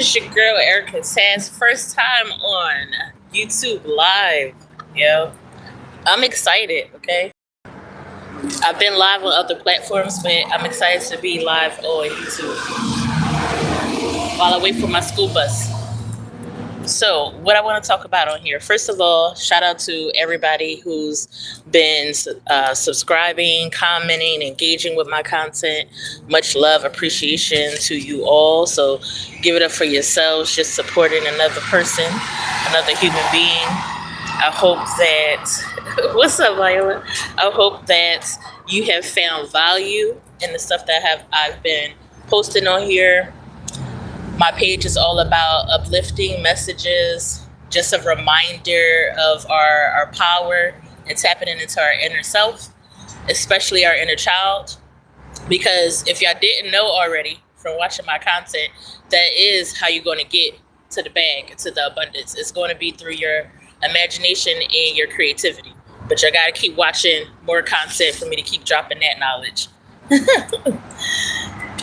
It's your girl Erica Sands, first time on YouTube Live. Yo, I'm excited. Okay, I've been live on other platforms, but I'm excited to be live on YouTube while I wait for my school bus. So, what I want to talk about on here, first of all, shout out to everybody who's been subscribing, commenting, engaging with my content. Much love, appreciation to you all. So, give it up for yourselves, just supporting another person, another human being. I hope that, what's up, Viola? I hope that you have found value in the stuff that I've been posting on here. My page is all about uplifting messages, just a reminder of our power and tapping into our inner self, especially our inner child. Because if y'all didn't know already from watching my content, that is how you're going to get to the bag, to the abundance. It's going to be through your imagination and your creativity. But you got to keep watching more content for me to keep dropping that knowledge.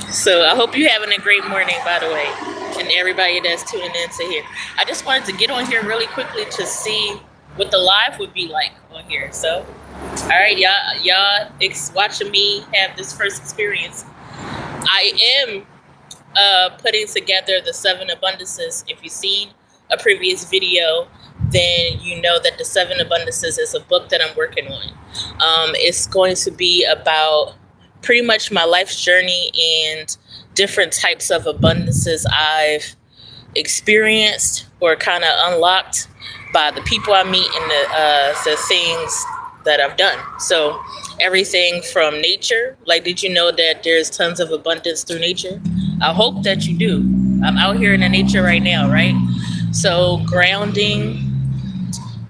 So I hope you're having a great morning, by the way, and everybody that's tuning in to here. I just wanted to get on here really quickly to see what the live would be like on here. So, all right, y'all watching me have this first experience. I am putting together the 7 abundances. If you've seen a previous video, then you know that the 7 abundances is a book that I'm working on. It's going to be about pretty much my life's journey and different types of abundances I've experienced or kind of unlocked by the people I meet and the things that I've done. So everything from nature, like, did you know that there's tons of abundance through nature? I hope that you do. I'm out here in the nature right now, right? So grounding,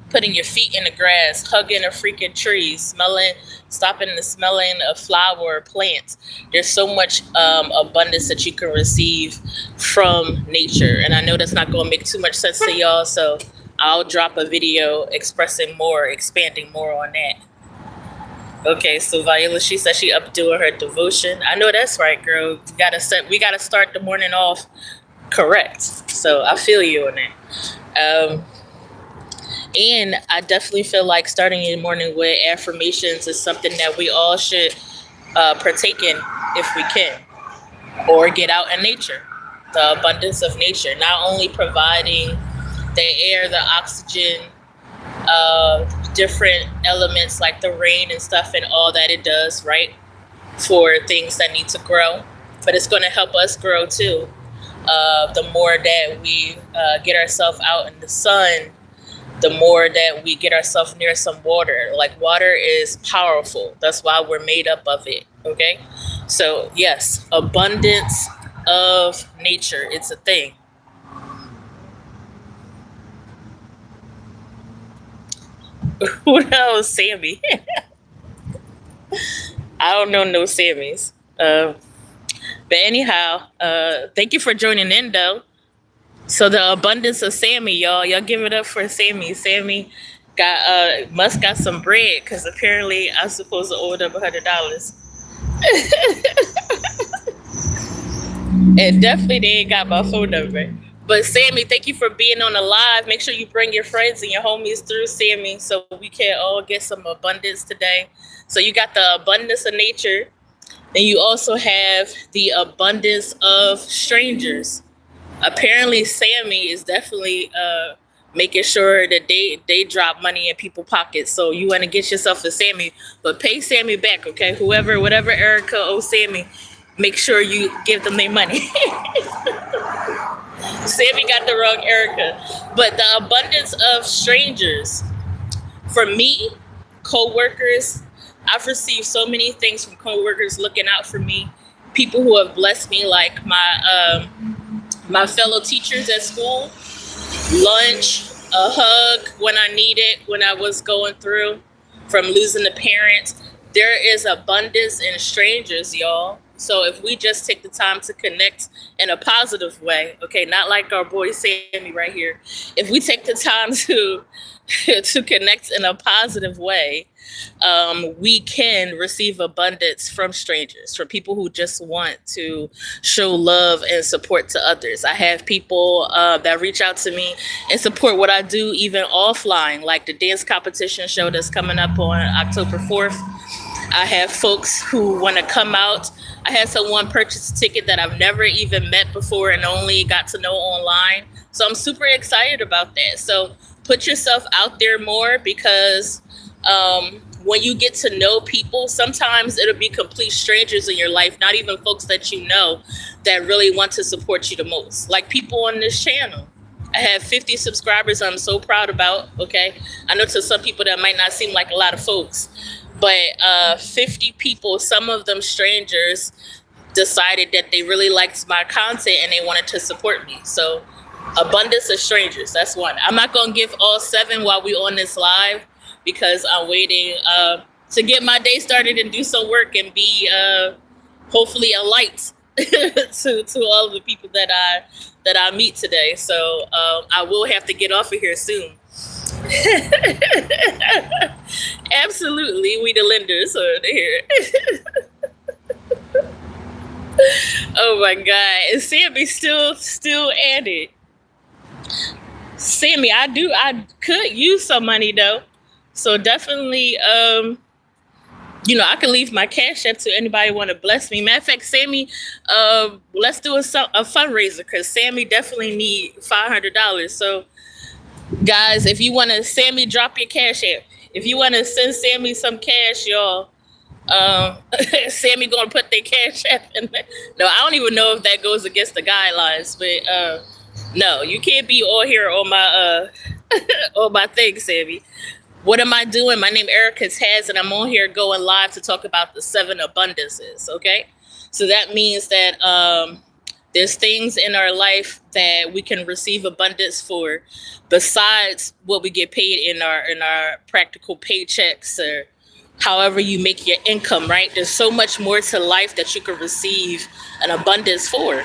putting your feet in the grass, hugging a freaking tree, stopping the smelling of flower or plants. There's so much abundance that you can receive from nature. And I know that's not going to make too much sense to y'all, so I'll drop a video expressing more, expanding more on that. Okay, so Viola, she said she up doing her devotion. I know that's right, girl. We gotta start the morning off correct. So I feel you on that. And I definitely feel like starting your morning with affirmations is something that we all should partake in if we can, or get out in nature. The abundance of nature, not only providing the air, the oxygen, different elements like the rain and stuff and all that it does, right, for things that need to grow, but it's going to help us grow too. The more that we get ourselves out in the sun, the more that we get ourselves near some water. Like, water is powerful. That's why we're made up of it. Okay? So, yes, abundance of nature. It's a thing. Who knows, Sammy? I don't know no Sammys. But anyhow, thank you for joining in, though. So the abundance of Sammy, y'all give it up for Sammy. Sammy must got some bread, because apparently I'm supposed to order up $100. And definitely they ain't got my phone number. But Sammy, thank you for being on the live. Make sure you bring your friends and your homies through, Sammy, so we can all get some abundance today. So you got the abundance of nature, and you also have the abundance of strangers. Apparently, Sammy is definitely making sure that they drop money in people's pockets. So you want to get yourself a Sammy, but pay Sammy back, okay? Whatever Erica owes Sammy, make sure you give them their money. Sammy got the wrong Erica. But the abundance of strangers. For me, co-workers, I've received so many things from co-workers looking out for me. People who have blessed me, like my fellow teachers at school, lunch, a hug when I needed, when I was going through from losing a parent. There is abundance in strangers, y'all. So if we just take the time to connect in a positive way, okay, not like our boy Sammy right here. If we take the time to to connect in a positive way, we can receive abundance from strangers, from people who just want to show love and support to others. I have people that reach out to me and support what I do, even offline, like the dance competition show that's coming up on October 4th. I have folks who want to come out. I had someone purchase a ticket that I've never even met before and only got to know online. So I'm super excited about that. So put yourself out there more, because when you get to know people, sometimes it'll be complete strangers in your life, not even folks that you know, that really want to support you the most. Like people on this channel. I have 50 subscribers I'm so proud about, okay? I know to some people that might not seem like a lot of folks, but 50 people, some of them strangers, decided that they really liked my content and they wanted to support me. So abundance of strangers, that's one. I'm not going to give all 7 while we on this live, because I'm waiting to get my day started and do some work and be hopefully a light to all of the people that I meet today. So I will have to get off of here soon. Absolutely, we the lenders over here. Oh my God, and Sammy still at it. Sammy, I could use some money though, so definitely I can leave my cash app to anybody want to bless me. Matter of fact, Sammy, let's do a fundraiser, because Sammy definitely need $500. So guys, if you want to, Sammy, drop your cash app. If you want to send Sammy some cash, y'all, Sammy gonna put their cash app in there. No, I don't even know if that goes against the guidelines, but no, you can't be all here on my on my thing, Sammy. What am I doing? My name is Erica Taz, and I'm on here going live to talk about the 7 abundances, okay? So that means that there's things in our life that we can receive abundance for, besides what we get paid in our practical paychecks, or however you make your income, right? There's so much more to life that you can receive an abundance for.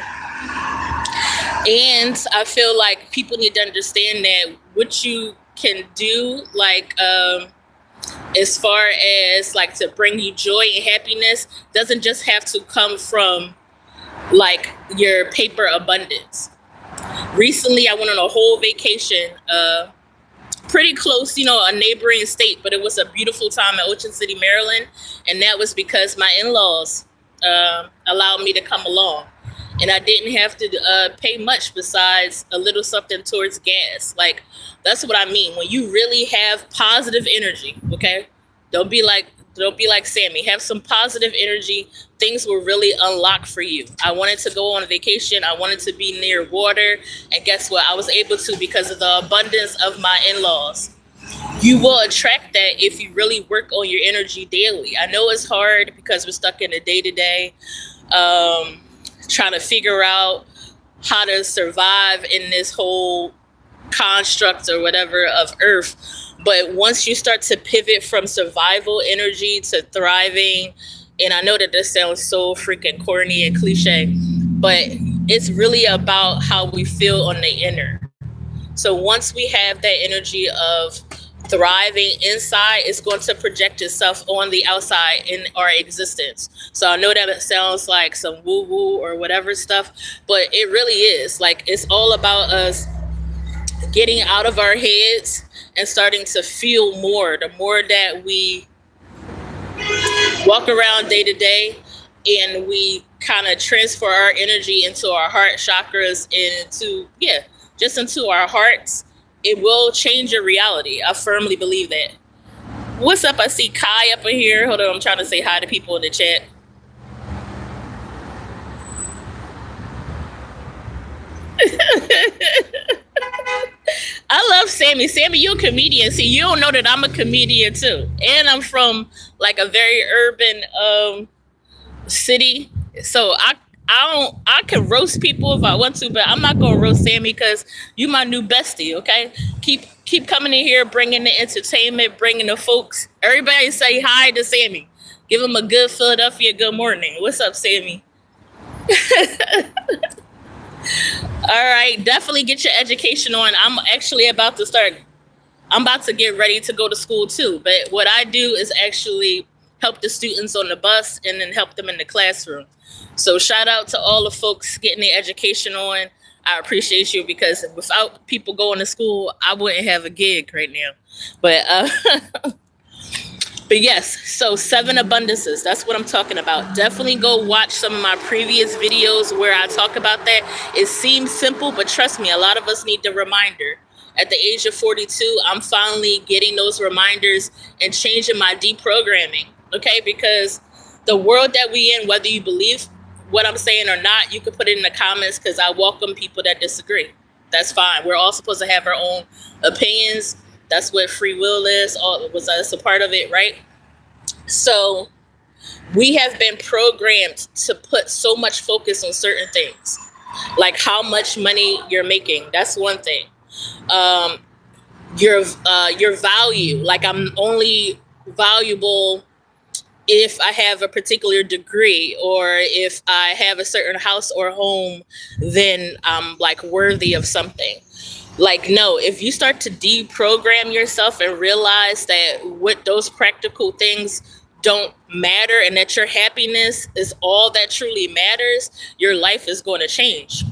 And I feel like people need to understand that what you can do, like as far as like to bring you joy and happiness, doesn't just have to come from like your paper abundance. Recently, I went on a whole vacation, pretty close, a neighboring state, but it was a beautiful time at Ocean City, Maryland. And that was because my in-laws allowed me to come along. And I didn't have to pay much besides a little something towards gas. Like, that's what I mean. When you really have positive energy, okay? Don't be like Sammy. Have some positive energy. Things will really unlock for you. I wanted to go on a vacation. I wanted to be near water. And guess what? I was able to, because of the abundance of my in-laws. You will attract that if you really work on your energy daily. I know it's hard because we're stuck in the day-to-day, trying to figure out how to survive in this whole construct or whatever of Earth. But once you start to pivot from survival energy to thriving, and I know that this sounds so freaking corny and cliche, but it's really about how we feel on the inner. So once we have that energy of thriving inside, it's going to project itself on the outside in our existence. So I know that it sounds like some woo-woo or whatever stuff, but it really is. Like, it's all about us getting out of our heads and starting to feel more. The more that we walk around day to day and we kind of transfer our energy into our heart chakras and just into our hearts, it will change your reality. I firmly believe that. What's up? I see Kai up in here. Hold on, I'm trying to say hi to people in the chat. I love Sammy. Sammy, you're a comedian. See, you don't know that I'm a comedian too. And I'm from like a very urban city. So I can roast people if I want to, but I'm not gonna roast Sammy because you my new bestie, okay? Keep coming in here, bringing the entertainment, bringing the folks. Everybody say hi to Sammy. Give them a good Philadelphia good morning. What's up, Sammy? All right, definitely get your education on. I'm about to get ready to go to school too. But what I do is actually help the students on the bus and then help them in the classroom. So shout out to all the folks getting their education on. I appreciate you, because without people going to school, I wouldn't have a gig right now. But but yes, so 7 abundances, that's what I'm talking about. Definitely go watch some of my previous videos where I talk about that. It seems simple, but trust me, a lot of us need the reminder. At the age of 42, I'm finally getting those reminders and changing my deprogramming, okay? Because the world that we in, whether you believe what I'm saying or not, you can put it in the comments, because I welcome people that disagree. That's fine. We're all supposed to have our own opinions. That's what free will is. That's a part of it, right? So we have been programmed to put so much focus on certain things, like how much money you're making. That's one thing. Your value. Like, I'm only valuable if I have a particular degree, or if I have a certain house or home, then I'm like worthy of something. Like, no, if you start to deprogram yourself and realize that what those practical things don't matter, and that your happiness is all that truly matters, your life is going to change.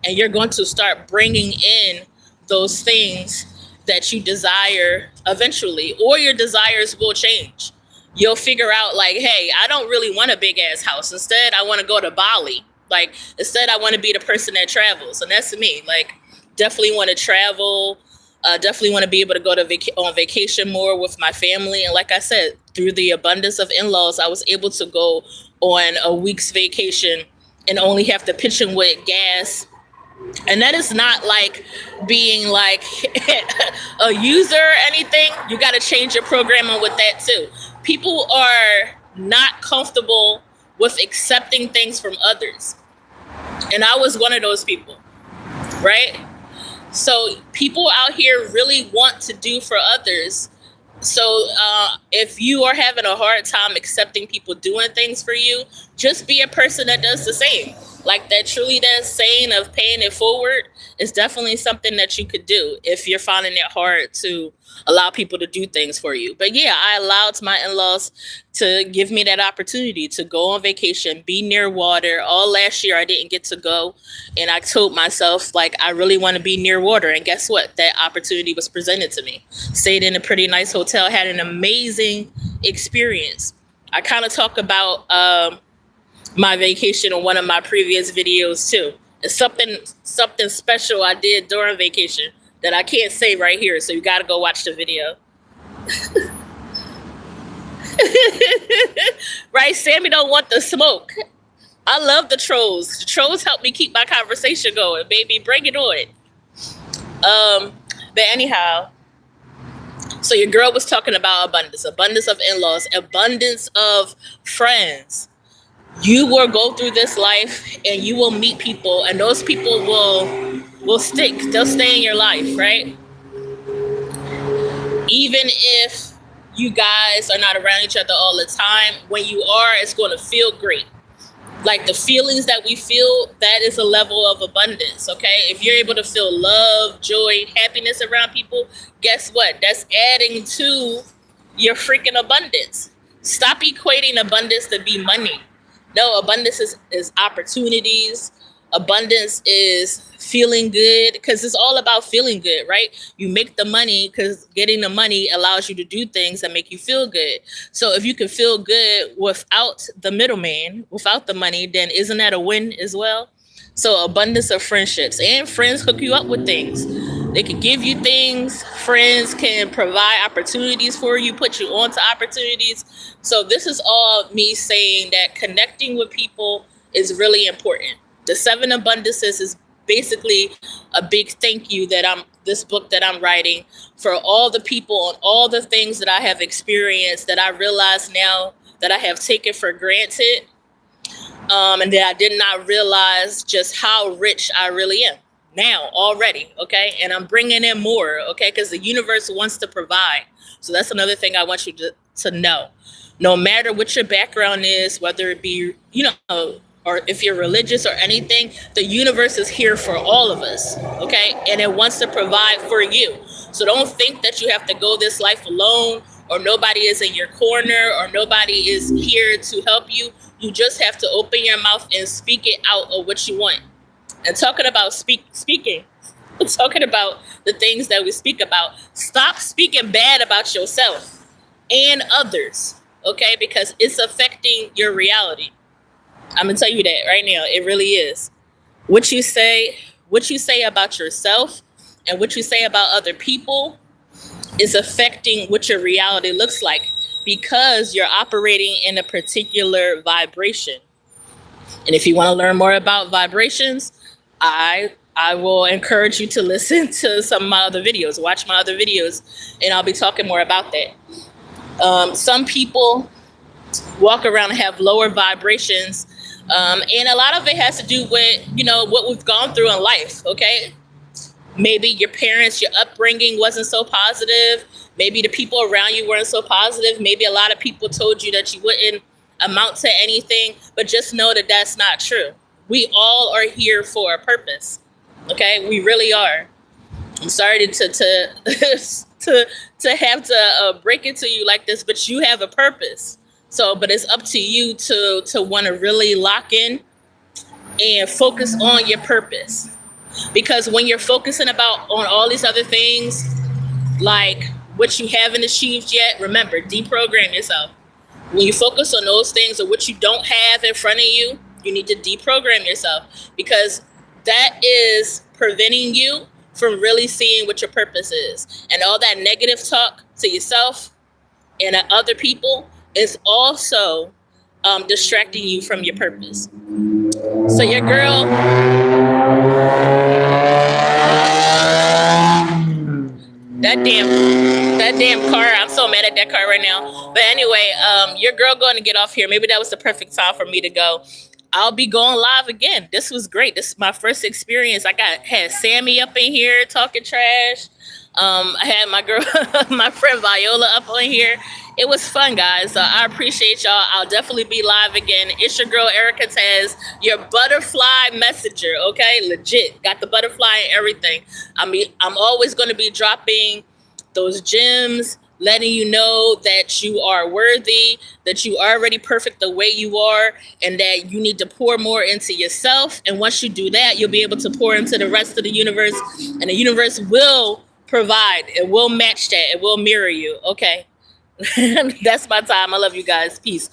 And you're going to start bringing in those things that you desire eventually, or your desires will change. You'll figure out, like, hey, I don't really want a big ass house. Instead, I want to go to Bali. Like, instead, I want to be the person that travels. And that's me. Like, definitely want to travel. Definitely want to be able to go to on vacation more with my family. And like I said, through the abundance of in-laws, I was able to go on a week's vacation and only have to pitch in with gas. And that is not like being like a user or anything. You got to change your programming with that too. People are not comfortable with accepting things from others. And I was one of those people, right? So people out here really want to do for others. So if you are having a hard time accepting people doing things for you, just be a person that does the same. Like, that saying of paying it forward is definitely something that you could do if you're finding it hard to allow people to do things for you. But yeah, I allowed my in-laws to give me that opportunity to go on vacation, be near water. All last year I didn't get to go. And I told myself, like, I really want to be near water. And guess what? That opportunity was presented to me. Stayed in a pretty nice hotel, had an amazing experience. I kind of talk about my vacation on one of my previous videos too. It's something special I did during vacation that I can't say right here, so you got to go watch the video. Right? Sammy don't want the smoke. I love the trolls. The trolls help me keep my conversation going, baby. Bring it on. But anyhow, so your girl was talking about abundance of in-laws, abundance of friends. You will go through this life and you will meet people, and those people will stick. They'll stay in your life, right? Even if you guys are not around each other all the time, when you are, it's going to feel great. Like, the feelings that we feel, that is a level of abundance, okay? If you're able to feel love, joy, happiness around people, guess what? That's adding to your freaking abundance. Stop equating abundance to be money. No, abundance is opportunities. Abundance is feeling good, because it's all about feeling good, right? You make the money because getting the money allows you to do things that make you feel good. So if you can feel good without the middleman, without the money, then isn't that a win as well? So abundance of friendships, and friends hook you up with things. They can give you things. Friends can provide opportunities for you, put you onto opportunities. So this is all me saying that connecting with people is really important. The 7 abundances is basically a big thank you that this book that I'm writing for all the people and all the things that I have experienced that I realize now that I have taken for granted. And that I did not realize just how rich I really am now already, okay? And I'm bringing in more, okay? Because the universe wants to provide. So that's another thing I want you to know. No matter what your background is, whether it be, or if you're religious or anything, the universe is here for all of us, okay? And it wants to provide for you. So don't think that you have to go this life alone, or nobody is in your corner, or nobody is here to help you. You just have to open your mouth and speak it out of what you want. And talking about speaking, talking about the things that we speak about, stop speaking bad about yourself and others, okay? Because it's affecting your reality. I'm gonna tell you that right now. It really is. What you say about yourself and what you say about other people is affecting what your reality looks like, because you're operating in a particular vibration. And if you want to learn more about vibrations, I will encourage you to listen to some of my other videos, watch my other videos, and I'll be talking more about that. Some people walk around and have lower vibrations, and a lot of it has to do with, what we've gone through in life, okay? Maybe your parents, your upbringing wasn't so positive. Maybe the people around you weren't so positive. Maybe a lot of people told you that you wouldn't amount to anything, but just know that that's not true. We all are here for a purpose, okay? We really are. I'm sorry to have to break it to you like this, but you have a purpose. So, but it's up to you to want to really lock in and focus on your purpose. Because when you're focusing on all these other things, like what you haven't achieved yet, remember, deprogram yourself. When you focus on those things or what you don't have in front of you, you need to deprogram yourself, because that is preventing you from really seeing what your purpose is. And all that negative talk to yourself and other people is also distracting you from your purpose. So your girl, that damn car, I'm so mad at that car right now. But anyway, your girl going to get off here. Maybe that was the perfect time for me to go. I'll be going live again. This was great. This is my first experience. I had Sammy up in here talking trash. I had my girl, my friend Viola up on here. It was fun, guys. I appreciate y'all. I'll definitely be live again. It's your girl, Erica Taz, your butterfly messenger, okay? Legit. Got the butterfly and everything. I mean, I'm always going to be dropping those gems, letting you know that you are worthy, that you are already perfect the way you are, and that you need to pour more into yourself. And once you do that, you'll be able to pour into the rest of the universe, and the universe will provide. It will match that. It will mirror you, okay? That's my time. I love you guys. Peace.